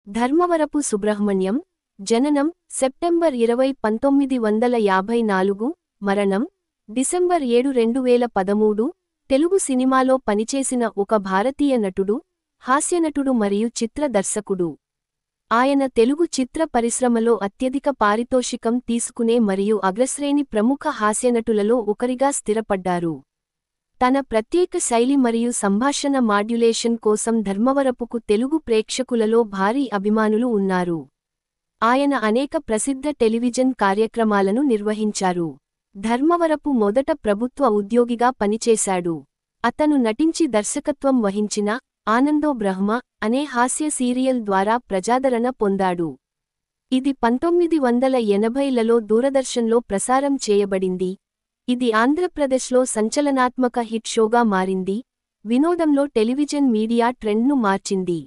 ధర్మవరపు సుబ్రహ్మణ్యం, జననం సెప్టెంబర్ 20, 1954, మరణం డిసెంబర్ 7, 2013, తెలుగు సినిమాలో పనిచేసిన ఒక భారతీయ నటుడు, హాస్యనటుడు మరియు చిత్ర దర్శకుడు. ఆయన తెలుగు చిత్ర పరిశ్రమలో అత్యధిక పారితోషికం తీసుకునే మరియు అగ్రశ్రేణి ప్రముఖ హాస్యనటులలో ఒకరిగా స్థిరపడ్డారు. తన ప్రత్యేక శైలి మరియు సంభాషణ మాడ్యులేషన్ కోసం ధర్మవరపుకు తెలుగు ప్రేక్షకులలో భారీ అభిమానులు ఉన్నారు. ఆయన అనేక ప్రసిద్ధ టెలివిజన్ కార్యక్రమాలను నిర్వహించారు. ధర్మవరపు మొదట ప్రభుత్వ ఉద్యోగిగా పనిచేశాడు. అతను నటించి దర్శకత్వం వహించిన ఆనందో బ్రహ్మ అనే హాస్య సీరియల్ ద్వారా ప్రజాదరణ పొందాడు. ఇది 1980లలో దూరదర్శన్లో ప్రసారం చేయబడింది. ఇది ఆంధ్రప్రదేశ్లో సంచలనాత్మక హిట్ షోగా మారింది. వినోదంలో టెలివిజన్ మీడియా ట్రెండ్ను మార్చింది.